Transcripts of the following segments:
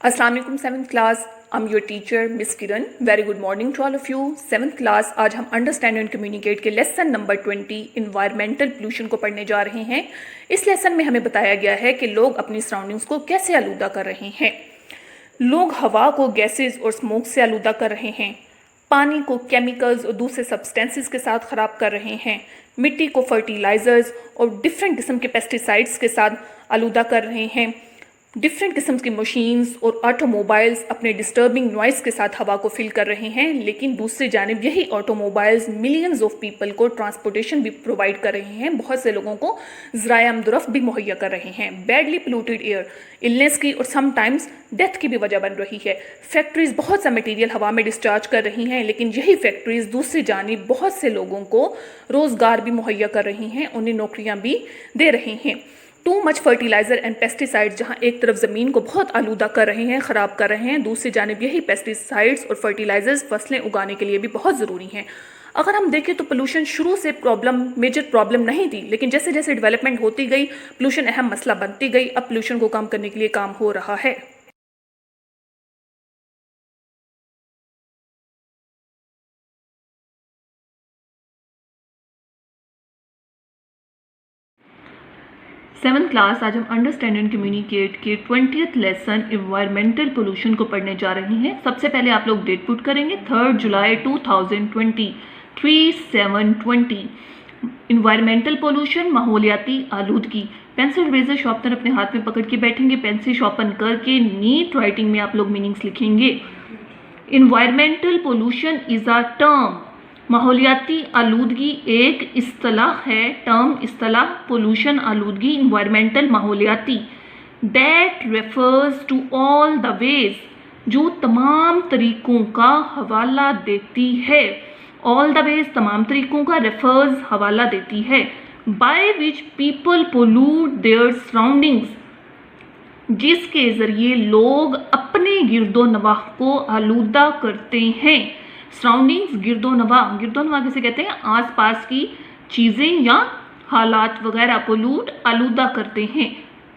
अस्सलाम वालेकुम 7th class. I am your teacher miss Kiran. Very good morning to all of you. 7th class आज हम understand and communicate के lesson number 20 environmental pollution को पढ़ने जा रहे हैं। इस लेसन में हमें बताया गया है कि लोग अपनी सराउंडिंग्स को कैसे आलूदा कर रहे हैं। लोग हवा को गैसेस और स्मोक से आलूदा कर रहे हैं, पानी को केमिकल्स और दूसरे सब्सटेंसेस के साथ ख़राब कर रहे हैं, मिट्टी को फर्टिलाइजर्स और डिफरेंट किस्म के पेस्टिसाइड्स के साथ आलूदा कर रहे हैं। डिफरेंट किस्म की मशीन्स और ऑटोमोबाइल्स अपने डिस्टर्बिंग नॉइस के साथ हवा को फिल कर रहे हैं, लेकिन दूसरी जानिब यही ऑटोमोबाइल्स मिलियंस ऑफ पीपल को ट्रांसपोर्टेशन भी प्रोवाइड कर रहे हैं, बहुत से लोगों को ज़राए-अमदरफ़ भी मुहैया कर रहे हैं। बैडली पोल्यूटेड एयर इलनेस की और समटाइम्स डेथ की भी वजह बन रही है। फैक्ट्रीज बहुत सा मटीरियल हवा में डिस्चार्ज कर रही हैं, लेकिन यही फैक्ट्रीज दूसरी जानिब बहुत से लोगों को रोज़गार भी मुहैया कर रही हैं, उन्हें नौकरियाँ भी दे रही हैं। Too much fertiliser and pesticides, जहाँ एक तरफ ज़मीन को बहुत आलूदा कर रहे हैं, ख़राब कर रहे हैं, दूसरी जानिब यही पेस्टिसाइड्स और फर्टिलाइजर्स फसलें उगाने के लिए भी बहुत ज़रूरी हैं। अगर हम देखें तो पोल्यूशन शुरू से मेजर प्रॉब्लम नहीं थी, लेकिन जैसे जैसे डेवलपमेंट होती गई पोल्यूशन अहम मसला बनती गई। अब पोल्यूशन को कम करने के लिए काम हो रहा है। सेवन्थ क्लास आज हम अंडरस्टैंड एंड कम्युनिकेट के 20th लेसन इन्वायरमेंटल पोल्यूशन को पढ़ने जा रहे हैं। सबसे पहले आप लोग डेट पुट करेंगे 3 जुलाई 2020 3720। इन्वायरमेंटल पोल्यूशन, माहौलियाती आलूदगी। पेंसिल रेजर शॉर्पनर अपने हाथ में पकड़ के बैठेंगे, पेंसिल शॉर्पन करके नीट राइटिंग में आप लोग मीनिंग्स लिखेंगे। Environmental pollution is a term, माहौलियाती आलूदगी एक इस्तलाह है, टर्म इस्तलाह। पोल्यूशन आलूदगी इन्वायरमेंटल माहौलियाती। That refers to all the ways, जो तमाम तरीकों का हवाला देती है। ऑल द वेज तमाम तरीकों का, रेफर्स हवाला देती है। By which people pollute their surroundings, जिसके ज़रिए लोग अपने गिरदो नवाह को आलूदा करते हैं। सराउंडिंग्स, गिरदो नवाह किसे कहते हैं? आसपास की चीज़ें या हालात वगैरह। पोल्यूट आलूदा करते हैं।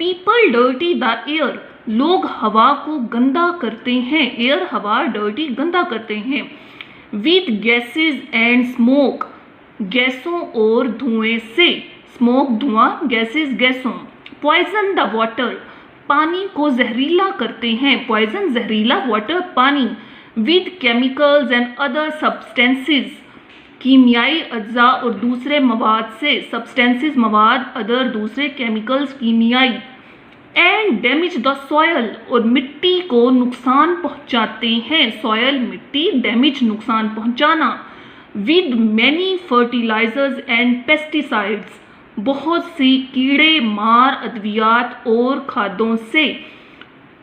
पीपल डर्टी द एयर, लोग हवा को गंदा करते हैं। एयर हवा, डर्टी गंदा करते हैं। विद गैसेस एंड स्मोक, गैसों और धुएं से। स्मोक धुआं, गैसेस गैसों। पॉइजन द वाटर, पानी को जहरीला करते हैं। पॉइजन जहरीला, वाटर पानी। With chemicals and other substances, कीमियाई अज्जा और दूसरे मवाद से। सब्सटेंसेस मवाद, अदर दूसरे, केमिकल्स कीमियाई। एंड डैमेज द सॉयल, और मिट्टी को नुकसान पहुंचाते हैं। सॉयल मिट्टी, डैमेज नुकसान पहुंचाना। With many fertilizers and pesticides, बहुत सी कीड़े मार अद्वियात और खादों से।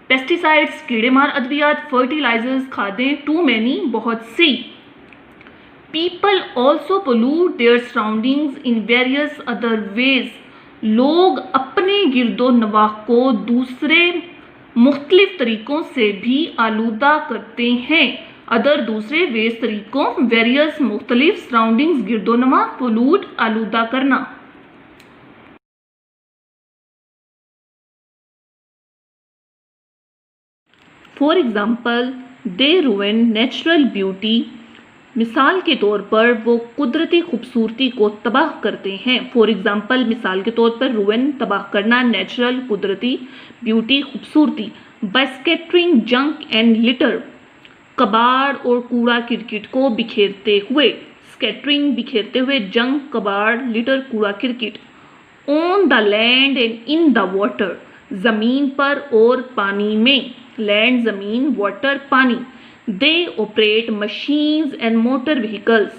पेस्टिसाइड्स कीड़े मार अद्वियात, फर्टिलाइजर्स खादें, टू मैनी बहुत सी। People also pollute their surroundings in various other ways, लोग अपने गिरदो नवाह को दूसरे मुख्तलिफ तरीकों से भी आलूदा करते हैं। अदर दूसरे, वेज तरीकों, वेरियस मुख्तलिफ, सराउंडिंग्स गिरदो नवाह, पोल्यूट आलूदा करना। For example they रूइन natural beauty, मिसाल के तौर पर वो कुदरती खूबसूरती को तबाह करते हैं। फॉर एग्ज़ाम्पल मिसाल के तौर पर, रूइन तबाह करना, नेचुरल कुदरती, ब्यूटी खूबसूरती। By scattering junk and litter, कबाड़ और कूड़ा किरकिट को बिखेरते हुए। स्कैटरिंग बिखेरते हुए, जंक कबाड़, लिटर कूड़ा cricket. On the land and in the water, ज़मीन पर और पानी में। लैंड ज़मीन, वाटर पानी। They operate machines and motor vehicles,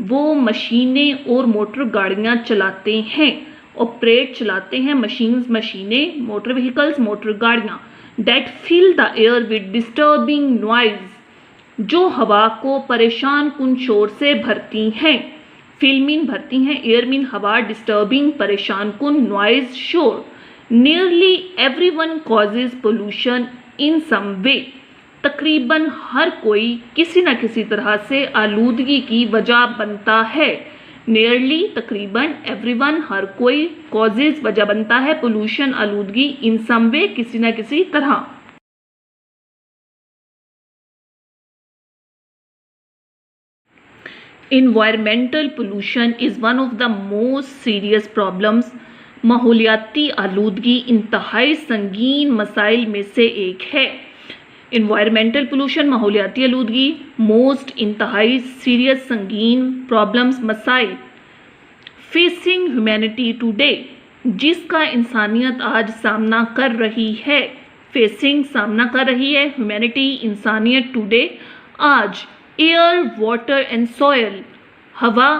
वो मशीनें और मोटर गाड़ियाँ चलाते हैं। ऑपरेट चलाते हैं, मशीन्स मशीनें, मोटर व्हीकल्स मोटर गाड़ियाँ। That fill the air with disturbing noise, जो हवा को परेशान कुन शोर से भरती हैं। फिल मीन भरती हैं, एयर मीन हवा, डिस्टर्बिंग परेशान कुन, नॉइज शोर। Nearly everyone causes pollution in some way, तकरीबन हर कोई किसी न किसी तरह से आलूदगी की वजह बनता है। नियरली तकरीबन, एवरीवन हर कोई, कॉजेज वजह बनता है, पोल्यूशन आलूदगी, इन सम वे किसी न किसी तरह। Environmental pollution is one of the most serious problems. माहौलियाती आलूदगी इंतहाई संगीन मसाइल में से एक है. Environmental pollution माहौलियाती आलूदगी मोस्ट इंतहाई सीरियस संगीन प्रॉब्लम्स मसाइल फेसिंग ह्यूमैनिटी टुडे, जिसका इंसानियत आज सामना कर रही है. फेसिंग सामना कर रही है ह्यूमैनिटी इंसानियत टुडे आज. एयर वाटर एंड सॉयल, हवा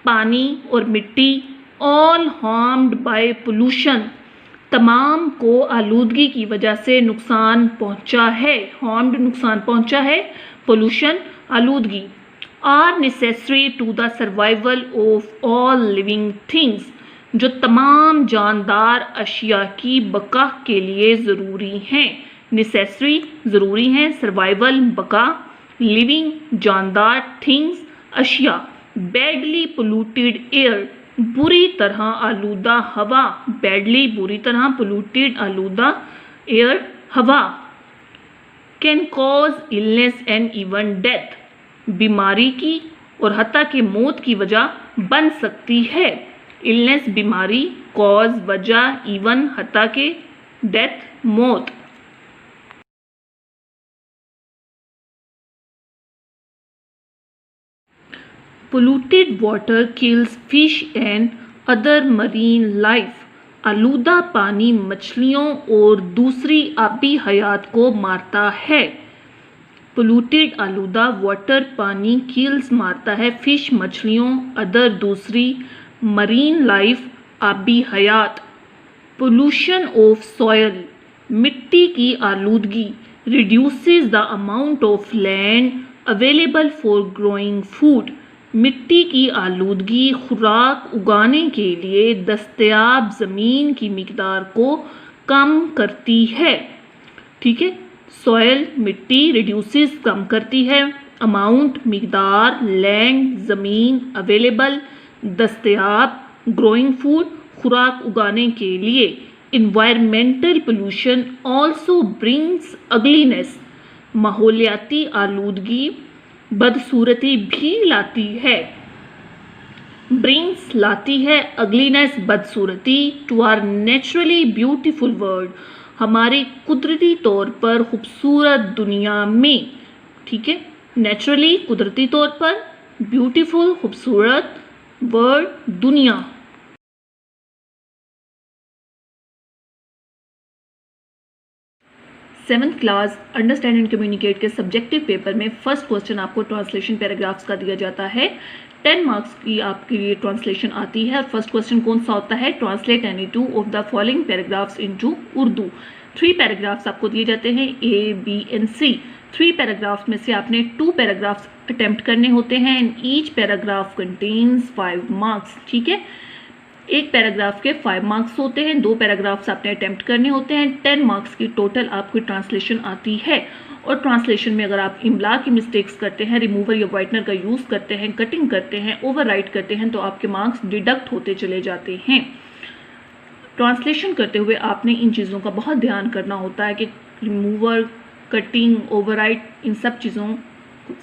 पानी और मिट्टी, ऑल हार्म्ड बाय पोल्यूशन, तमाम को आलूदगी की वजह से नुकसान पहुंचा है. हार्म्ड नुकसान पहुंचा है, पोल्यूशन आलूदगी. Are necessary to the survival of all living things, जो तमाम जानदार अशिया की बका के लिए ज़रूरी हैं. नेसेसरी ज़रूरी हैं, सर्वाइवल बका, लिविंग जानदार, थिंग्स अशिया. बैडली पोल्यूटेड एयर, बुरी तरह आलूदा हवा. बैडली बुरी तरह, पोल्यूटेड आलूदा एयर हवा. Can cause illness and even death, बीमारी की और हत्ता के मौत की वजह बन सकती है. इलनेस बीमारी, कॉज वजह, इवन हत्ता के, डेथ मौत. Polluted water kills fish and other marine life. आलूदा पानी मछलियों और दूसरी आबी हयात को मारता है. Polluted आलूदा वाटर पानी किल्स मारता है, फिश मछलियों, अदर दूसरी, मरीन लाइफ आबी हयात. Pollution of soil, मिट्टी की आलूदगी, reduces the amount of land available for growing food. मिट्टी की आलूदगी खुराक उगाने के लिए दस्तयाब ज़मीन की मिकदार को कम करती है. ठीक है, सॉयल मिट्टी, रिड्यूसेस कम करती है, अमाउंट मिकदार, लैंड ज़मीन, अवेलेबल दस्तयाब, ग्रोइंग फूड खुराक उगाने के लिए. Environmental pollution also brings ugliness, माहौलियाती आलूदगी बदसूरती भी लाती है. ब्रिंग्स लाती है, अगलीनेस बदसूरती, to our naturally beautiful world, हमारी कुदरती तौर पर खूबसूरत दुनिया में. ठीक है, नेचुरली कुदरती तौर पर, ब्यूटीफुल खूबसूरत, वर्ल्ड दुनिया. Seventh class understand and communicate के सब्जेक्टिव पेपर में फर्स्ट क्वेश्चन आपको ट्रांसलेशन पैराग्राफ्स का दिया जाता है. 10 मार्क्स की आपके लिए ट्रांसलेशन आती है. फर्स्ट क्वेश्चन कौन सा होता है? Translate any two of the following paragraphs into Urdu. 3 paragraphs आपको दिए जाते हैं, A, B and C. 3 paragraphs में से आपने 2 पैराग्राफ्स अटेम्प्ट करने होते हैं and each paragraph contains 5 marks. ठीक है, एक पैराग्राफ के 5 मार्क्स होते हैं, 2 पैराग्राफ्स आपने अटेम्प्ट करने होते हैं. 10 मार्क्स की टोटल आपकी ट्रांसलेशन आती है. और ट्रांसलेशन में अगर आप इमला की मिस्टेक्स करते हैं, रिमूवर या वाइटनर का यूज़ करते हैं, कटिंग करते हैं, ओवरराइट करते हैं, तो आपके मार्क्स डिडक्ट होते चले जाते हैं. ट्रांसलेशन करते हुए आपने इन चीज़ों का बहुत ध्यान करना होता है कि रिमूवर, कटिंग, ओवरराइट, इन सब चीज़ों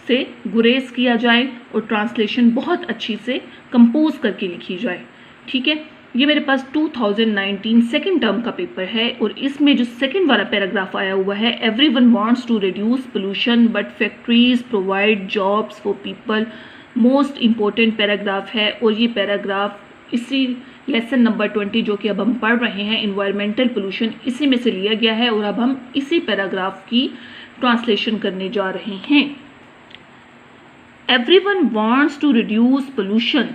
से गुरेज किया जाए और ट्रांसलेशन बहुत अच्छी से कंपोज करके लिखी जाए. ठीक है, ये मेरे पास 2019 सेकेंड टर्म का पेपर है और इसमें जो सेकेंड वाला पैराग्राफ आया हुआ है, everyone wants to reduce pollution but factories provide jobs for people, most important paragraph है. और ये पैराग्राफ इसी लेसन नंबर 20 जो कि अब हम पढ़ रहे हैं, इन्वायरमेंटल पोल्यूशन, इसी में से लिया गया है और अब हम इसी पैराग्राफ की ट्रांसलेशन करने जा रहे हैं. Everyone wants to reduce pollution,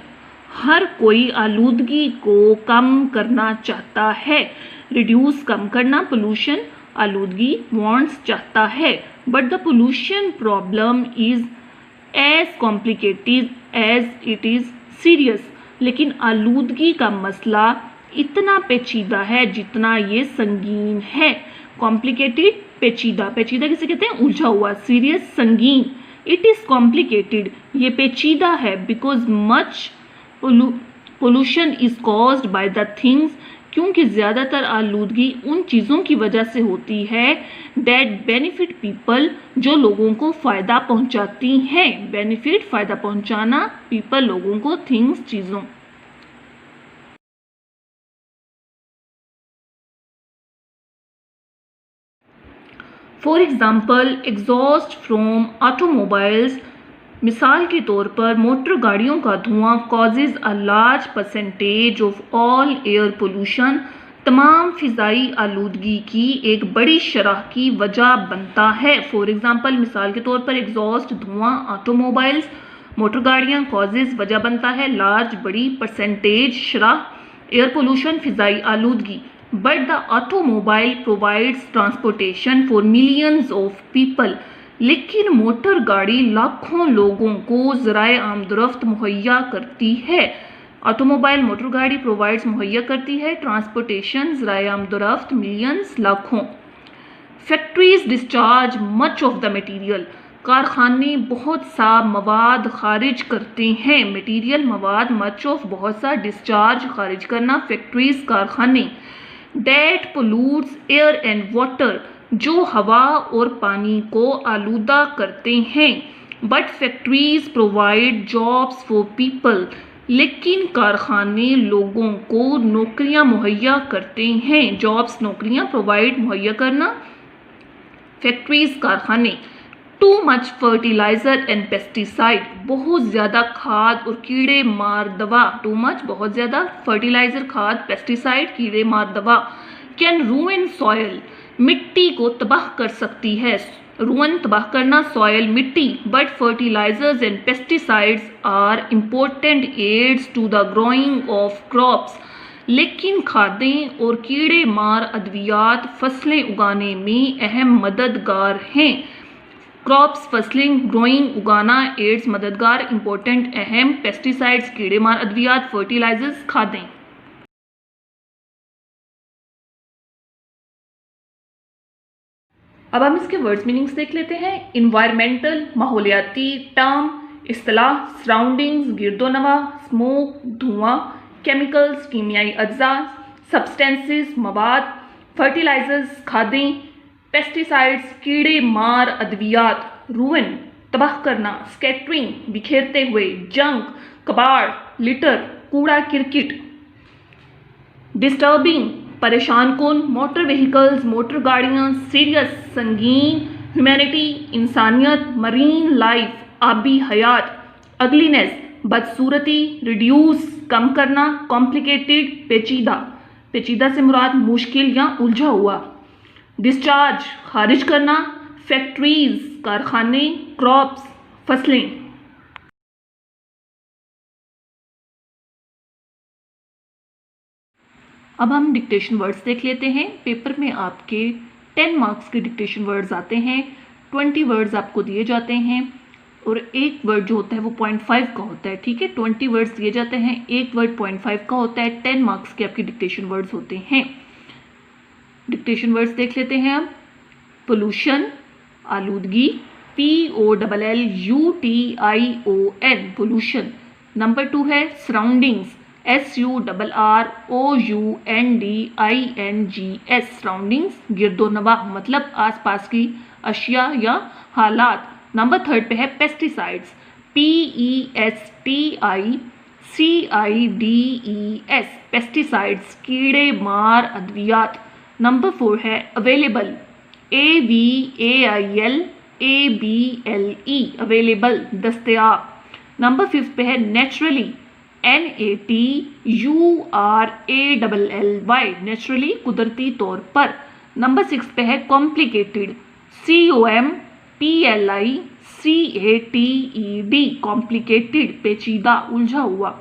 हर कोई आलूदगी को कम करना चाहता है. रिड्यूस कम करना, पोल्यूशन आलूदगी, वांट्स चाहता है. But the pollution problem is as complicated as it is serious, लेकिन आलूदगी का मसला इतना पेचीदा है जितना ये संगीन है. कॉम्प्लिकेटेड, पेचीदा, पेचीदा किसे कहते हैं? उलझा हुआ. सीरियस, संगीन. इट इज़ कॉम्प्लिकेटेड, ये पेचीदा है. Because much pollution is caused by the things, क्योंकि ज़्यादातर आलूदगी उन चीज़ों की वजह से होती है दैट बेनिफिट पीपल, जो लोगों को फ़ायदा पहुंचाती हैं। बेनिफिट फ़ायदा पहुंचाना, पीपल लोगों को, थिंग्स चीज़ों। For example exhaust from automobiles, मिसाल के तौर पर मोटर गाड़ियों का धुआं causes a large percentage of all air pollution, तमाम फ़िज़ाई आलूदगी की एक बड़ी शरह की वजह बनता है। फॉर एग्ज़ाम्पल मिसाल के तौर पर एग्जॉस्ट धुआं, ऑटोमोबाइल्स मोटर गाड़ियाँ, कॉजेज वजह बनता है, लार्ज बड़ी, परसेंटेज शरह, एयर पोल्यूशन फ़िज़ाई आलूदगी। But the automobile provides transportation for millions of people, लेकिन मोटर गाड़ी लाखों लोगों को ज़राए आमदरफ्त मुहैया करती है। ऑटोमोबाइल मोटर गाड़ी प्रोवाइड्स मुहैया करती है ट्रांसपोर्टेशन, ज़राए आमदरफ्त, मिलियंस लाखों। Factories discharge much of the material, कारखाने बहुत सा मवाद खारिज करते हैं। मटीरियल मवाद, मच ऑफ बहुत सा, डिस्चार्ज खारिज करना, फैक्ट्रीज कारखाने। दैट पोल्यूट्स एयर एंड वाटर, जो हवा और पानी को आलूदा करते हैं। But factories provide jobs for people, लेकिन कारखाने लोगों को नौकरियां मुहैया करते हैं। जॉब्स नौकरियां, प्रोवाइड मुहैया करना, फैक्ट्रीज कारखाने। Too much fertilizer and pesticide, बहुत ज़्यादा खाद और कीड़े मार दवा। टू मच बहुत ज़्यादा, फर्टिलाइजर खाद, पेस्टिसाइड कीड़े मार दवा। कैन रूइन सॉयल, मिट्टी को तबाह कर सकती है। रूइन तबाह करना, सॉयल मिट्टी। But fertilizers and pesticides are important aids to the growing of crops, लेकिन खादें और कीड़े मार अद्वियात फसलें उगाने में अहम मददगार हैं। क्रॉप्स फसलें, ग्रोइंग उगाना, एड्स मददगार, इंपॉर्टेंट अहम, पेस्टिसाइड्स कीड़े मार अद्वियात, फर्टिलाइजर्स खादें। अब हम इसके वर्ड्स मीनिंग्स देख लेते हैं। इन्वायरमेंटल माहौलियाती टर्म, इस्तिलाह सराउंडिंग्स गिरदोनवा, स्मोक धुआं, केमिकल्स कीमियाई अज्जा, सब्सटेंसेस मवाद, फर्टिलाइजर्स खादें, पेस्टिसाइड्स कीड़े मार अद्वियात, रूइन तबाह करना, स्कैटरिंग बिखेरते हुए, जंक कबाड़, लिटर कूड़ा किरकिट, डिस्टर्बिंग परेशान कुन, मोटर व्हीकल्स मोटर गाड़ियाँ, सीरियस संगीन, ह्यूमैनिटी इंसानियत, मरीन लाइफ आबी हयात, अगलीनेस बदसूरती, रिड्यूस कम करना, कॉम्प्लिकेटेड पेचीदा, पेचीदा से मुराद मुश्किल या उलझा हुआ, डिस्चार्ज खारिज करना, फैक्ट्रीज कारखाने, क्रॉप्स फसलें। अब हम डिक्टेशन वर्ड्स देख लेते हैं। पेपर में आपके 10 मार्क्स के डिक्टेशन वर्ड्स आते हैं। 20 वर्ड्स आपको दिए जाते हैं और एक वर्ड जो होता है वो 0.5 का होता है। ठीक है, 20 वर्ड्स दिए जाते हैं, एक वर्ड 0.5 का होता है। 10 मार्क्स के आपके डिक्टेशन वर्ड्स होते हैं। डिक्टेशन वर्ड्स देख लेते हैं अब। पोल्यूशन आलूदगी, POLLUTION पोल्यूशन। नंबर 2 है सराउंडिंग्स, SURROUNDINGS सराउंडिंग्स, गिरदोनवा मतलब आसपास की अशिया या हालात। नंबर 3 पे है पेस्टिसाइड्स, PESTICIDES पेस्टिसाइड्स कीड़े मार अद्वियात। नंबर 4 है अवेलेबल, AVAILABLE अवेलेबल दस्तयाब। नंबर 5 पे है नेचुरली, NATURALLY नेचुरली कुदरती तौर पर। नंबर 6 पे है कॉम्प्लिकेटेड, COMPLICATED कॉम्प्लिकेटेड पेचीदा उलझा हुआ।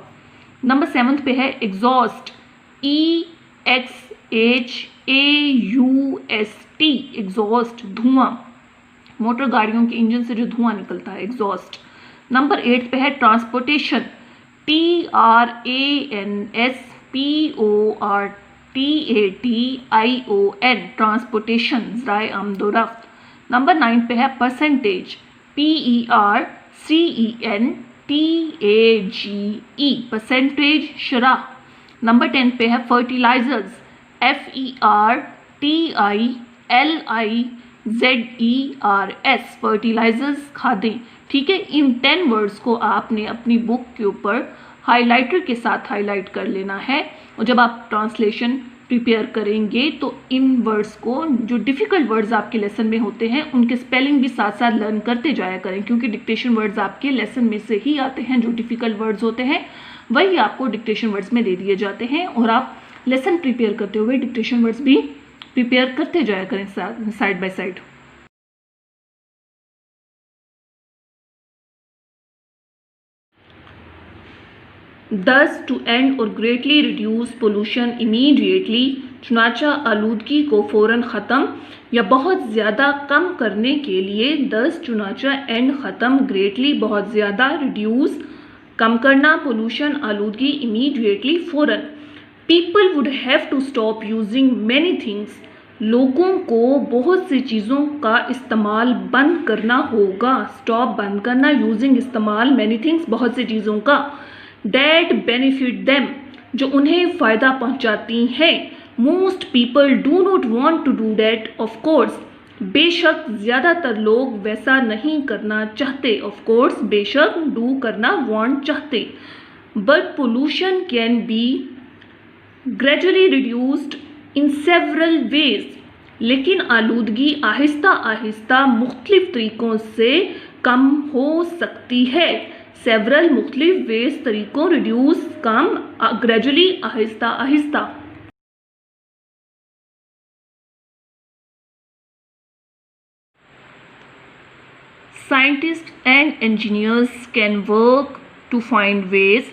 नंबर 7 पे है एग्जॉस्ट, EXHAUST एग्जॉस्ट धुआं, मोटर गाड़ियों के इंजन से जो धुआं निकलता है एग्जॉस्ट। नंबर 8 पे है ट्रांसपोर्टेशन, TRANSPORTATION ट्रांसपोर्टेशन ज़राए आमदोरफ्त। नंबर 9 पे है परसेंटेज, PERCENTAGE परसेंटेज शरह। नंबर 10 पे है फर्टिलाइजर्स, FERTILIZERS, फर्टिलाइजर्स खादें। ठीक है, इन 10 वर्ड्स को आपने अपनी बुक के ऊपर हाइलाइटर के साथ हाईलाइट कर लेना है, और जब आप ट्रांसलेशन प्रिपेयर करेंगे तो इन वर्ड्स को, जो डिफ़िकल्ट वर्ड्स आपके लेसन में होते हैं, उनके स्पेलिंग भी साथ साथ लर्न करते जाया करें, क्योंकि डिक्टेशन वर्ड्स आपके लेसन में से ही आते हैं। जो डिफ़िकल्ट वर्ड्स होते हैं वही आपको डिक्टेशन वर्ड्स में दे दिए जाते हैं, और आप लेसन प्रिपेयर करते हुए डिक्टेशन वर्ड्स भी प्रिपेयर करते जाया करें side by side. Thus, to end or greatly reduce pollution immediately, चुनाचा आलूदगी को फ़ौरन ख़त्म या बहुत ज़्यादा कम करने के लिए, दस चुनाचा एंड ख़त्म, ग्रेटली बहुत ज़्यादा, रिड्यूस कम करना, पोल्यूशन आलूदगी, इमीडिएटली फ़ौरन। People would have to stop using many things, लोगों को बहुत सी चीज़ों का इस्तेमाल बंद करना होगा। स्टॉप बंद करना, यूजिंग इस्तेमाल, मैनी थिंग्स बहुत सी चीज़ों का, दैट बेनिफिट देम जो उन्हें फ़ायदा पहुंचाती हैं। Most people do not want to do that, of course बेशक ज़्यादातर लोग वैसा नहीं करना चाहते। ऑफ कोर्स बेशक, डू करना, वांट चाहते। But pollution can be gradually reduced in several ways, लेकिन आलूदगी आहिस्ता आहिस्ता मुख्तलिफ तरीक़ों से कम हो सकती है। सेवरल मुख्तलिफ वेज, तरीक़ों, reduce come, gradually Aahista Aahista. Scientists and engineers can work to find ways,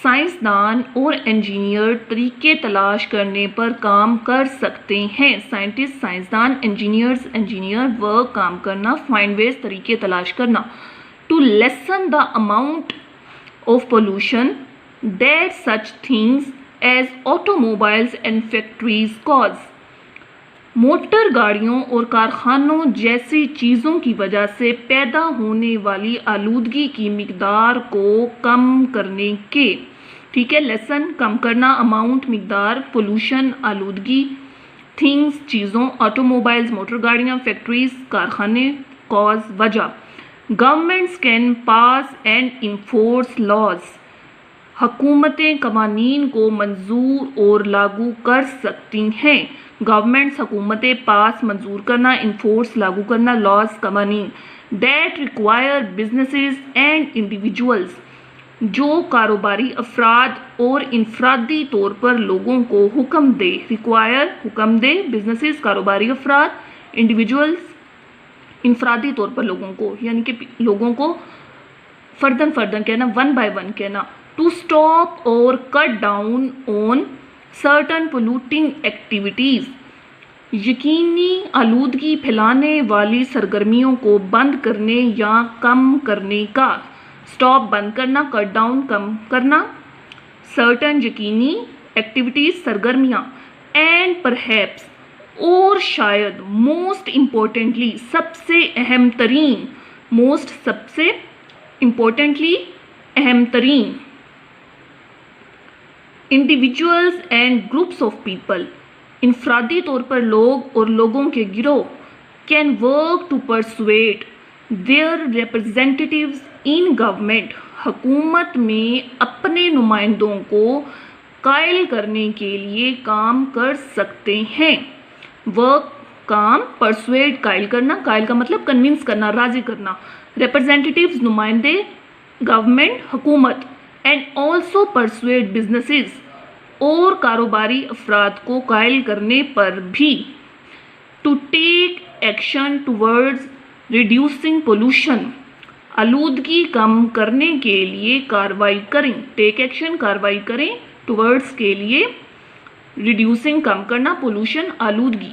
साइंसदान और इंजीनियर तरीके तलाश करने पर काम कर सकते हैं। साइंटिस्ट साइंसदान, इंजीनियर्स इंजीनियर, वर्क काम करना, फाइंड वेज तरीके तलाश करना। To lessen the amount of pollution that such things as automobiles and factories cause, motor गाड़ियों और कारखानों जैसी चीज़ों की वजह से पैदा होने वाली आलूदगी की मिकदार को कम करने के। ठीक है, लेसन कम करना, अमाउंट मिकदार, पोल्यूशन आलूदगी, थिंग्स चीज़ों, ऑटोमोबाइल्स मोटर गाड़ियाँ, फैक्ट्रीज कारखाने, कॉज वजह। Governments can pass and enforce laws, हुकूमतें कवानीन को मंजूर और लागू कर सकती हैं। गवर्नमेंट्स हुकूमतें, पास मंजूर करना, इन्फोर्स लागू करना, लॉज कवानीन। That require businesses and individuals, जो कारोबारी अफराद और इनफरादी तौर पर लोगों को हुक्म दे। रिक्वायर हुक्म दे, बिजनेसेस कारोबारी अफराद, इंडिविजुअल्स इनफरादी तौर पर लोगों को, यानी कि लोगों को फर्दन फर्दन कहना, वन बाय वन कहना। टू स्टॉप और cut down on certain polluting activities, यकीनी आलूदगी फैलाने वाली सरगर्मियों को बंद करने या कम करने का। स्टॉप बंद करना, कट डाउन कम करना, सर्टन यकीनी, एक्टिविटीज़ सरगर्मियाँ, एंड परहैप्स और शायद, मोस्ट इम्पोर्टेंटली सबसे अहम तरीन, मोस्ट सबसे इम्पोर्टेंटली अहम तरीन, individuals and groups of people, इनफरादी तौर पर लोग और लोगों के गिरोह, can work to persuade their representatives in government, हुकूमत में अपने नुमाइंदों को कायल करने के लिए काम कर सकते हैं। वर्क काम, परसुएट कायल करना, कायल का मतलब कन्विंस करना, राजी करना, रिप्रेजेंटेटिव्स नुमाइंदे, गवर्नमेंट हुकूमत, एंड ऑल्सो परसुएट बिजनेसेस और कारोबारी अफराद को कायल करने पर भी। To take action towards reducing pollution, आलूदगी कम करने के लिए कार्रवाई करें। टेक एक्शन कार्रवाई करें, टूवर्ड्स के लिए, रिड्यूसिंग कम करना, पोल्यूशन आलूदगी।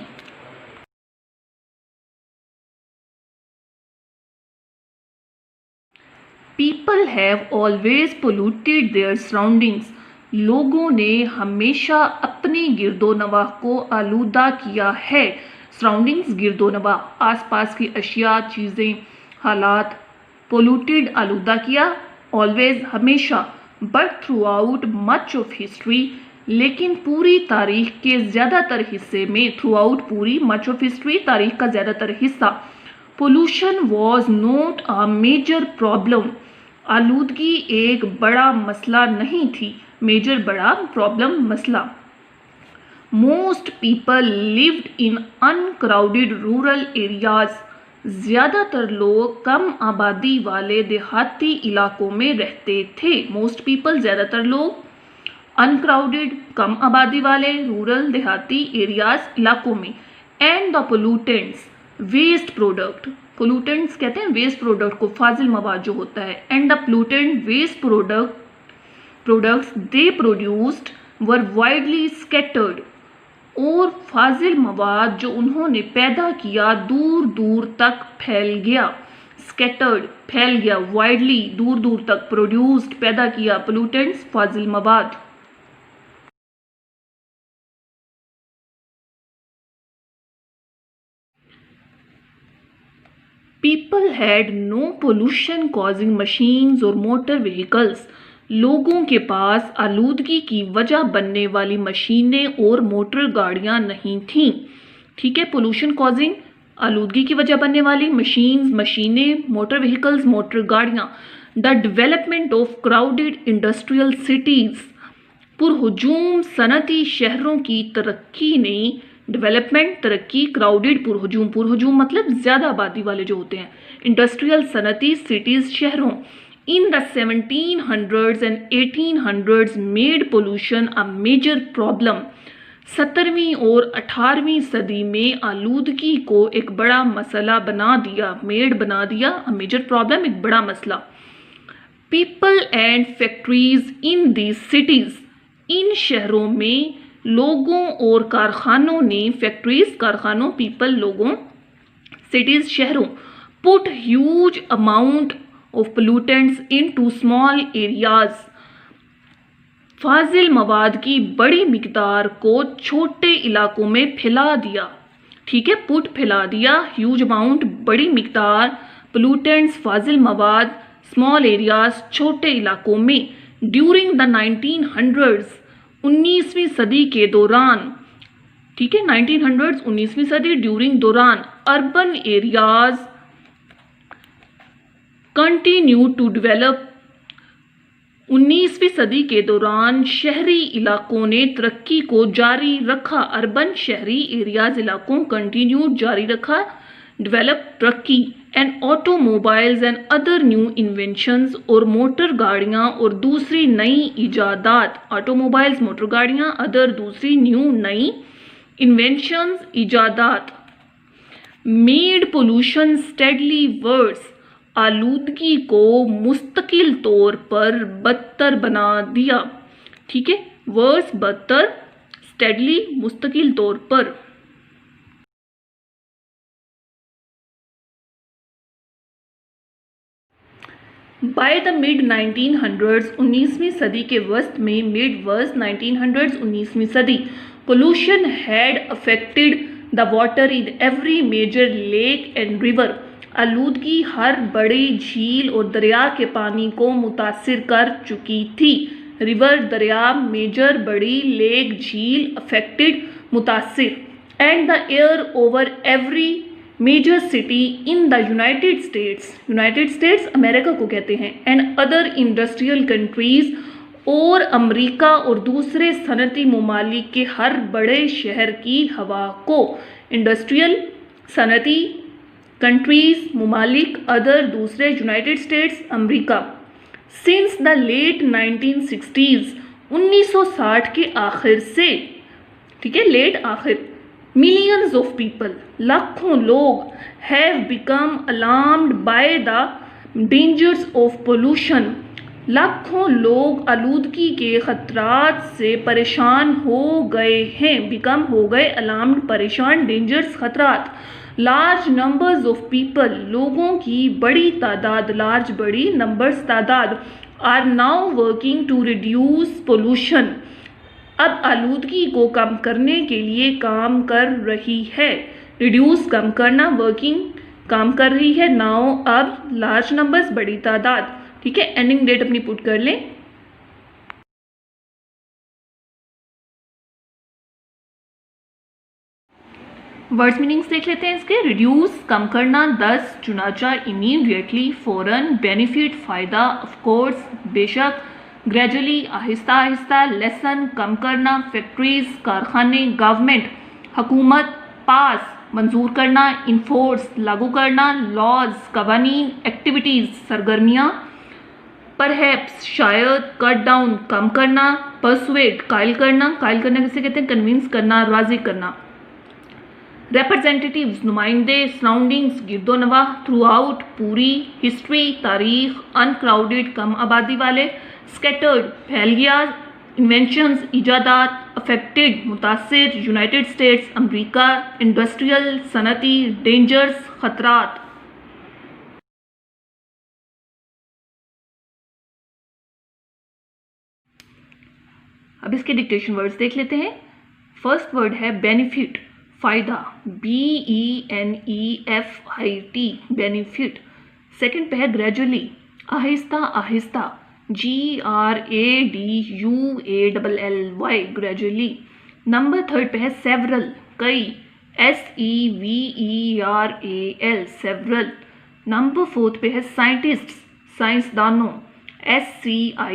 People have always polluted there surroundings, लोगों ने हमेशा अपनी गिरदोनवाह को आलूदा किया है। सराउंडिंग्स गिरदोनवाह, आसपास की अशिया, चीज़ें, हालात। पोल्यूटेड आलूदा किया, ऑलवेज हमेशा, but throughout much of history, लेकिन पूरी तारीख के ज़्यादातर हिस्से में, थ्रू आउट पूरी मच ऑफ हिस्ट्री, तारीख का ज़्यादातर हिस्सा, pollution was not a major problem, आलूदगी एक बड़ा मसला नहीं थी, मेजर बड़ा, प्रॉब्लम मसला। Most people lived in uncrowded rural areas, ज़्यादातर लोग कम आबादी वाले देहाती इलाकों में रहते थे। मोस्ट पीपल, ज़्यादातर लोग, अनक्राउडेड, कम आबादी वाले, रूरल, देहाती एरियाज, इलाकों में। And the pollutants, waste product, pollutants कहते हैं वेस्ट प्रोडक्ट को, फाजिल मवाद जो होता है। And the pollutant waste products they produced were widely scattered, और फाजिल मवाद जो उन्होंने पैदा किया दूर दूर तक फैल गया। स्कैटर्ड, फैल गया, वाइडली, दूर दूर तक, प्रोड्यूस्ड, पैदा किया, पोल्यूटेंट्स, फाजिल मवाद। People had no pollution causing machines और मोटर व्हीकल्स, लोगों के पास आलूदगी की वजह बनने वाली मशीनें और मोटर गाड़ियां नहीं थीं। ठीक है, पोल्यूशन कॉजिंग, आलूदगी की वजह बनने वाली, मशीन्स, मशीनें, मोटर व्हीकल्स, मोटर गाड़ियां। The development of crowded industrial cities, पुरहुजूम सनती शहरों की तरक्की ने, डेवलपमेंट, तरक्की, क्राउडेड, पुरहुजूम, पुरहुजूम मतलब ज़्यादा आबादी वाले जो होते हैं, इंडस्ट्रियल, सनती, सिटीज़, शहरों। In the 1700s and 1800s made pollution a major problem, 17वीं और 18वीं सदी में आलूदगी को एक बड़ा मसला बना दिया, मेड बना दिया, अ मेजर प्रॉब्लम, एक बड़ा मसला। People and factories in these cities, इन शहरों में लोगों और कारखानों ने, फैक्ट्रीज कारखानों, पीपल लोगों, सिटीज शहरों, put huge amount of pollutants into small areas, फाजिल मवाद की बड़ी मिकदार को छोटे इलाकों में फैला दिया। ठीक है, पुट, फैला दिया, ह्यूज अमाउंट, बड़ी मिकदार, पोल्यूटेंट्स, फाजिल मवाद, स्मॉल एरियाज, छोटे इलाकों में। ड्यूरिंग द 1900s, 19वीं सदी के दौरान, ठीक है, 1900s, 19वीं सदी, ड्यूरिंग, दौरान, urban areas continue to develop, 19वीं सदी के दौरान शहरी इलाकों ने तरक्की को जारी रखा। अर्बन, शहरी, एरियाज, इलाकों, कंटिन्यू, जारी रखा, डेवलप, तरक्की। And automobiles and other new inventions, और मोटर गाड़ियां और दूसरी नई इजादात, ऑटोमोबाइल्स, मोटर गाड़ियां, अदर, दूसरी, न्यू, नई, इन्वेंशंस, इजादात। मेड पोल्यूशन स्टेडली वर्स, आलूदगी को मुस्तकिल तौर पर बदतर बना दिया। ठीक है, वर्स, बदतर, स्टेडली, मुस्तकिल तौर पर। बाय द मिड 1900s, 19वीं सदी के वस्त में, मिड वर्स 1900s, 19वीं सदी, pollution had affected the water in every major lake and river, आलूदगी हर बड़ी झील और दरिया के पानी को मुतासिर कर चुकी थी। रिवर, दरिया, मेजर, बड़ी, लेक, झील, अफेक्टेड, मुतासिर। And the air over every major city in the United States अमेरिका को कहते हैं, एंड अदर इंडस्ट्रियल कंट्रीज, और अमेरिका और दूसरे सनती ममालिक के हर बड़े शहर की हवा को, इंडस्ट्रियल, सनती, कंट्रीज, ममालिक, अदर, दूसरे, यूनाइटेड स्टेट्स, अमेरिका। सिंस द लेट 1960s, 1960 के आखिर से, ठीक है, लेट, आखिर, मिलियंस ऑफ पीपल, लाखों लोग, have become alarmed by the dangers of pollution, लाखों लोग आलूदगी के खतरात से परेशान हो गए हैं, बिकम, हो गए, अलार्म्ड, परेशान, डेंजर्स, खतरात। लार्ज नंबर्स ऑफ पीपल, लोगों की बड़ी तादाद, लार्ज, बड़ी, नंबर्स, तादाद, are now working to reduce pollution, अब आलूदगी को कम करने के लिए काम कर रही है। रिड्यूस, कम करना, वर्किंग, काम कर रही है, नाउ, अब, लार्ज नंबर्स, बड़ी तादाद। ठीक है, एंडिंग डेट अपनी पुट कर लें। वर्ड्स मीनिंग्स देख लेते हैं इसके। रिड्यूस कम करना, 10 चुनाचा इमीडिएटली, फौरन, बेनिफिट फ़ायदा, ऑफकोर्स बेशक, ग्रेजुअली आहिस्ता आहिस्ता, लेसन कम करना, फैक्ट्रीज कारखाने, गवर्नमेंट हुकूमत, पास मंजूर करना, इन्फोर्स लागू करना, लॉज कवानीन, एक्टिविटीज़ सरगर्मियाँ, परहैप्स शायद, कट डाउन कम करना, परसुएड कायल करना किसे कहते हैं, कन्विंस करना, राजी करना, रिप्रेजेंटेटिव्स नुमाइंदे, सराउंडिंग्स गिरदोनवाह, थ्रू आउट पूरी, हिस्ट्री तारीख, अनक्राउडेड कम आबादी वाले, स्कैटर्ड फैल गया, इन्वेंशंस इजादात, अफेक्टेड मुतासिर, यूनाइटेड स्टेट्स अमेरिका, इंडस्ट्रियल सनती, डेंजर्स खतरात। अब इसके डिक्टेशन वर्ड्स देख लेते हैं। फर्स्ट वर्ड है बेनिफिट, फ़ायदा, BENEFIT बेनिफिट। सेकंड पे है gradually, Aahista Aahista, GRADUALLY gradually. Number third पे है सेवरल, कई, SEVERAL सेवरल। नंबर फोर्थ पे है साइंटिस्ट्स, साइंसदानों, SCIENTISTS।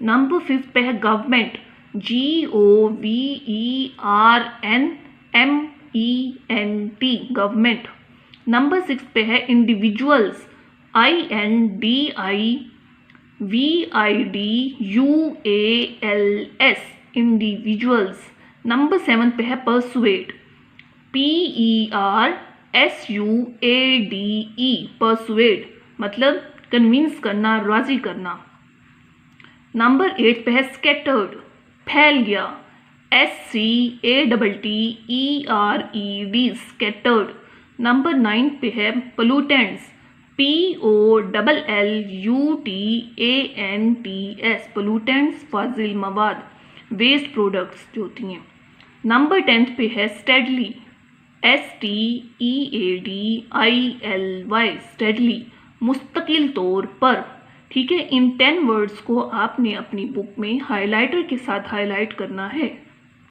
नंबर फिफ्थ पे है government, GOVERNMENT government. Number six पे है individuals, INDIVIDUALS individuals. Number seven पे है परसुएड, PERSUADE परसुएड मतलब कन्विंस करना, राजी करना। नंबर एट पे है स्कैटर्ड, फैल गया, SCATTERED स्कैटर्ड। नंबर नाइन पे है पोल्यूटेंट्स, POLLUTANTS पोल्यूटेंट्स फाजिल मवाद, वेस्ट प्रोडक्ट्स जो होती हैं। नंबर टेंथ पे है स्टेडली, STEADILY स्टेडली मुस्तकिल तौर पर। ठीक है, इन 10 वर्ड्स को आपने अपनी बुक में हाइलाइटर के साथ हाईलाइट करना है।